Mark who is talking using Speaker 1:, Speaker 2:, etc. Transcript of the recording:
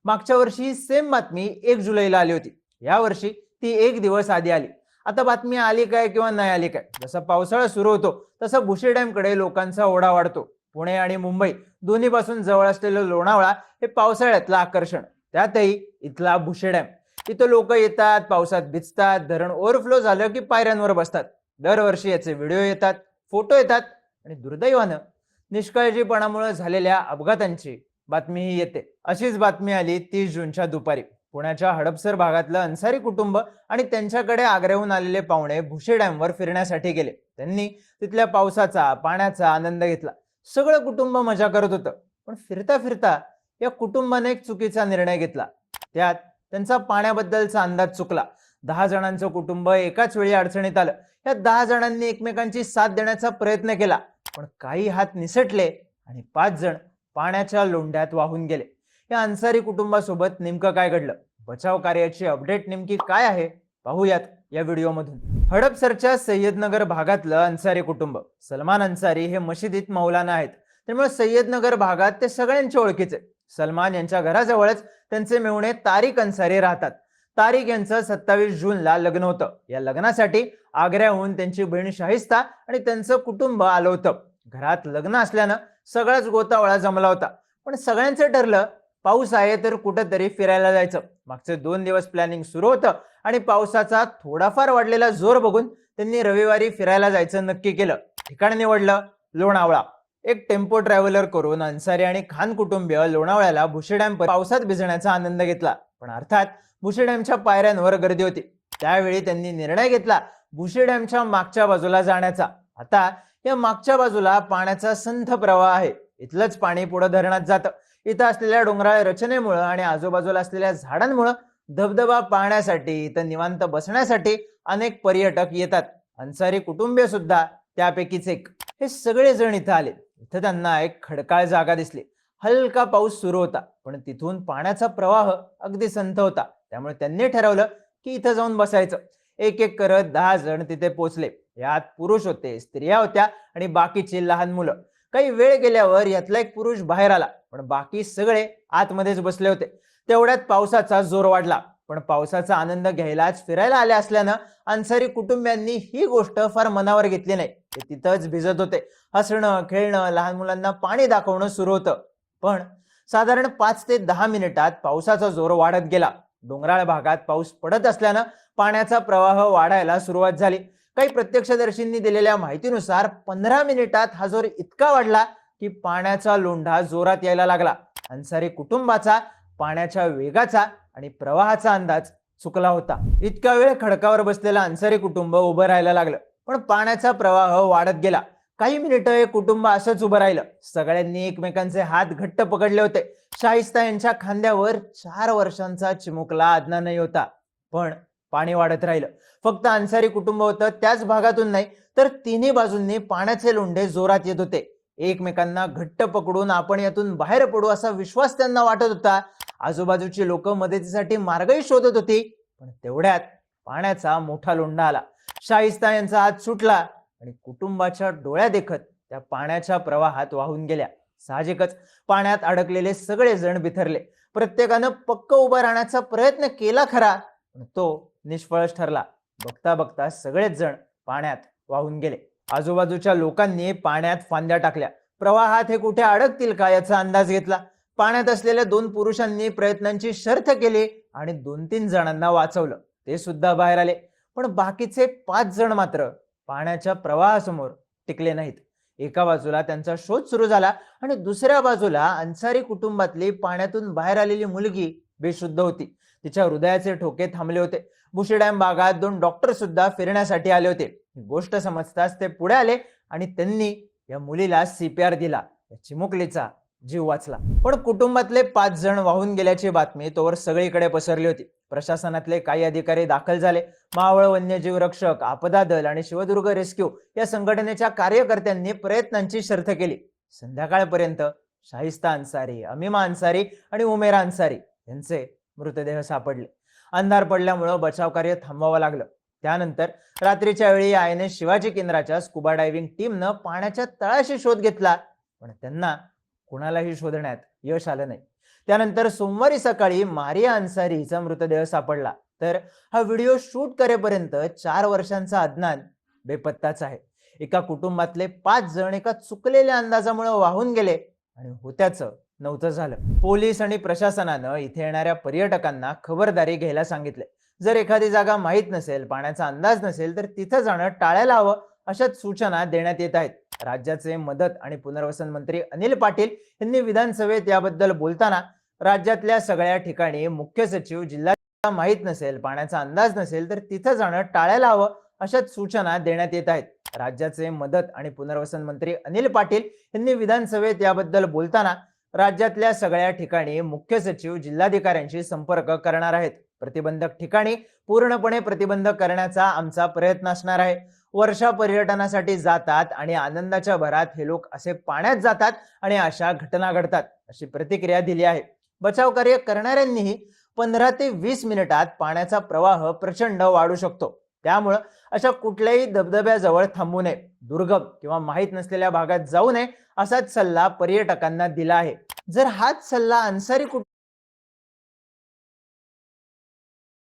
Speaker 1: मागच्या वर्षी ही सेम बातमी 1 जुलैला आली होती. या वर्षी ती 1 दिवस आधी आली. आता बातमी आली काय किंवा नाही आली काय, जसा पावसाळा सुरू होतो तसा भुशी डॅमकडे लोकांचा ओढा वाढतो. पुणे आणि मुंबई दोन्ही पासून जवळ असलेलं लोणावळा हे पावसाळ्यातलं आकर्षण, त्यातही इथला भुशी डॅम. इथं लोक येतात, पावसात भिजतात, धरण ओव्हरफ्लो झालं की पायऱ्यांवर बसतात. दरवर्षी याचे व्हिडिओ येतात, फोटो येतात आणि दुर्दैवानं निष्काळजीपणामुळे झालेल्या अपघातांची बातमीही येते. अशीच बातमी आली 30 जूनच्या दुपारी. पुण्याच्या हडपसर भागातलं अन्सारी कुटुंब आणि त्यांच्याकडे आग्र्याहून आलेले पाहुणे भुशी डॅमवर फिरण्यासाठी गेले. त्यांनी तिथल्या पावसाचा, पाण्याचा आनंद घेतला. सगळं कुटुंब मजा करत होतं. पण फिरता फिरता या कुटुंबाने एक चुकीचा निर्णय घेतला. त्यात त्यांचा पाण्याबद्दलचा अंदाज चुकला. 10 जणांचं कुटुंब एकाच वेळी अडचणीत आलं. या 10 जणांनी एकमेकांची साथ देण्याचा प्रयत्न केला, पण काही हात निसटले आणि 5 जण पाण्याच्या लोंढ्यात वाहून गेले. या अन्सारी कुटुंबासोबत नेमकं काय घडलं, बचाव कार्याची अपडेट नेमकी काय आहे, पाहूयात या व्हिडिओमधून. हडपसरच्या सय्यदनगर भागातलं अन्सारी कुटुंब. सलमान अन्सारी हे मशिदीत मौलाना आहेत, त्यामुळे सय्यदनगर भागात ते सगळ्यांचे ओळखीचे. सलमान यांच्या घराजवळच त्यांचे मेहुणे तारिक अन्सारी राहतात. तारिक यांचं 27 जूनला लग्न होतं. या लग्नासाठी आग्र्याहून त्यांची बहीण शाहिस्ता आणि त्यांचं कुटुंब आलं होतं. घरात लग्न असल्यानं सगळाच गोतावळा जमला होता. पण सगळ्यांचं ठरलं, पाऊस आहे तर कुठंतरी फिरायला जायचं. मागचे 2 दिवस प्लॅनिंग सुरू होतं आणि पावसाचा थोडाफार वाढलेला जोर बघून त्यांनी रविवारी फिरायला जायचं नक्की केलं. ठिकाण निवडलं लोणावळा. एक टेम्पो ट्रॅव्हलर करून अन्सारी आणि खान कुटुंबीय लोणावळ्याला भुशी डॅम पावसात भिजण्याचा आनंद घेतला. पण अर्थात भुशी डॅमच्या पायऱ्यांवर गर्दी होती. त्यावेळी त्यांनी निर्णय घेतला भुशी डॅमच्या मागच्या बाजूला जाण्याचा. आता या मागच्या बाजूला पाण्याचा संथ प्रवाह आहे. इथलंच पाणी पुढे धरणात जातं. इथं असलेल्या डोंगराळ रचनेमुळे आणि आजूबाजूला असलेल्या झाडांमुळे धबधबा पाहण्यासाठी, इथं निवांत बसण्यासाठी अनेक पर्यटक येतात. अन्सारी कुटुंबीय सुद्धा त्यापैकीच एक. हे सगळे जण इथं आले. इथं त्यांना एक खडकाळ जागा दिसली. हलका पाऊस सुरू होता, पण तिथून पाण्याचा प्रवाह अगदी संथ होता. त्यामुळे त्यांनी ठरवलं की इथं जाऊन बसायचं. एक एक करत 10 जण तिथे पोहोचले. यात पुरुष होते, स्त्रिया होत्या आणि बाकीची लहान मुलं. काही वेळ गेल्यावर यातला एक पुरुष बाहेर आला, पण बाकी सगळे आतमध्येच बसले होते. तेवढ्यात पावसाचा जोर वाढला. पण पावसाचा आनंद घ्यायलाच फिरायला आले असल्यानं अन्सारी कुटुंबियांनी ही गोष्ट फार मनावर घेतली नाही. ते तिथंच भिजत होते. हसणं, खेळणं, लहान मुलांना पाणी दाखवणं सुरू होतं. पण साधारण 5 ते 10 मिनिटात पावसाचा जोर वाढत गेला. डोंगराळ भागात पाऊस पडत असल्यानं पाण्याचा प्रवाह वाढायला सुरुवात झाली. काही प्रत्यक्षदर्शींनी दिलेल्या माहितीनुसार 15 मिनिटात हा जोर इतका वाढला की पाण्याचा लोंढा जोरात यायला लागला. अन्सारी कुटुंबाचा पाण्याच्या वेगाचा आणि प्रवाहाचा अंदाज चुकला होता. इतका वेळ खडकावर बसलेला अन्सारी कुटुंब उभं राहायला लागलं. पण पाण्याचा प्रवाह वाढत गेला. काही मिनिटं हे कुटुंब असंच उभं राहिलं. सगळ्यांनी एकमेकांचे हात घट्ट पकडले होते. शाहिस्ता यांच्या खांद्यावर 4 वर्षांचा चिमुकला आदनानही होता. पण पाणी वाढत राहिलं. फक्त अन्सारी कुटुंब होतं त्याच भागातून नाही, तर तिन्ही बाजूंनी पाण्याचे लोंढे जोरात येत होते. एकमेकांना घट्ट पकडून आपण यातून बाहेर पडू असा विश्वास त्यांना वाटत होता. आजूबाजूची लोक मदतीसाठी मार्गही शोधत होती. पण तेवढ्यात पाण्याचा मोठा लोंढा आला. शाहिस्ता यांचा हात सुटला आणि कुटुंबाच्या डोळ्या देखत त्या पाण्याच्या प्रवाहात वाहून गेल्या. साहजिकच पाण्यात अडकलेले सगळे जण बिथरले. प्रत्येकानं पक्क उभं राहण्याचा प्रयत्न केला खरा, पण तो निष्फळच ठरला. बघता बघता सगळेच जण पाण्यात वाहून गेले. आजूबाजूच्या लोकांनी पाण्यात फांद्या टाकल्या. प्रवाहात हे कुठे अडकतील का याचा अंदाज घेतला. पाण्यात असलेल्या 2 पुरुषांनी प्रयत्नांची शर्थ केली आणि 2-3 जणांना वाचवलं. ते सुद्धा बाहेर आले. पण बाकीचे 5 जण मात्र पाण्याच्या प्रवाहासमोर टिकले नाहीत. एका बाजूला त्यांचा शोध सुरू झाला आणि दुसऱ्या बाजूला अन्सारी कुटुंबातली पाण्यातून बाहेर आलेली मुलगी बेशुद्ध होती. तिच्या हृदयाचे ठोके थांबले होते. भुशी डॅम भागात 2 डॉक्टर सुद्धा फिरण्यासाठी आले होते. ही गोष्ट समजताच ते पुढे आले आणि त्यांनी या मुलीला CPR दिला. या चिमुकलीचा जीव वाचला. पण कुटुंबातले 5 जण वाहून गेल्याची बातमी तोवर सगळीकडे पसरली होती. प्रशासनातले काही अधिकारी दाखल झाले. मावळ वन्यजीव रक्षक, आपदा दल आणि शिवदुर्ग रेस्क्यू या संघटनेच्या कार्यकर्त्यांनी प्रयत्नांची शर्थ केली. संध्याकाळपर्यंत शाहिस्ता अन्सारी, अमिमा अन्सारी आणि उमेरा अन्सारी यांचे मृतदेह सापडले. अंधार पडल्यामुळे बचाव कार्य थांबवावं लागलं. त्यानंतर रात्रीच्या वेळी INS शिवाजी केंद्राच्या स्कुबा डायव्हिंग टीमनं पाण्याच्या तळाशी शोध घेतला, पण त्यांना कुणालाही शोधण्यात यश आलं नाही. त्यानंतर सोमवारी सकाळी मारिया अन्सारी हिचा मृतदेह सापडला. तर हा व्हिडिओ शूट करेपर्यंत 4 वर्षांचा अदनान बेपत्ताच आहे. एका कुटुंबातले 5 जण एका चुकलेल्या अंदाजामुळे वाहून गेले आणि होत्याचं नव्हतं झालं. पोलीस आणि प्रशासनानं इथे येणाऱ्या पर्यटकांना खबरदारी घ्यायला सांगितले. जर एखादी जागा माहीत नसेल, पाण्याचा अंदाज नसेल, तर तिथं जाणं टाळायला हवं, अशा सूचना देण्यात येत आहेत. राज्याचे मदत आणि पुनर्वसन मंत्री अनिल पाटील यांनी विधानसभेत याबद्दल बोलताना राज्यातल्या सगळ्या ठिकाणी मुख्य सचिव जिल्हा माहीत नसेल, पाण्याचा अंदाज नसेल, तर तिथं जाणं टाळायला हवं, अशा सूचना देण्यात येत आहेत. राज्याचे मदत आणि पुनर्वसन मंत्री अनिल पाटील यांनी विधानसभेत याबद्दल बोलताना राज्यातल्या सगळ्या ठिकाणी मुख्य सचिव जिल्हाधिकाऱ्यांशी संपर्क करणार आहेत. प्रतिबंधक ठिकाणी पूर्णपणे प्रतिबंध करण्याचा आमचा प्रयत्न असणार आहे. वर्षा पर्यटनासाठी जातात आणि आनंदाच्या भरात हे लोक असे पाण्यात जातात आणि अशा घटना घडतात, अशी प्रतिक्रिया दिली आहे. बचाव कार्य करणाऱ्यांनीही 15 ते 20 मिनिटात पाण्याचा प्रवाह प्रचंड वाढू शकतो. त्यामुळे अशा कुठल्याही धबधब्याजवळ थांबू नये, दुर्गम किंवा माहीत नसलेल्या भागात जाऊ नये, असाच सल्ला पर्यटकांना दिला आहे. जर हाच सल्ला अन्सारी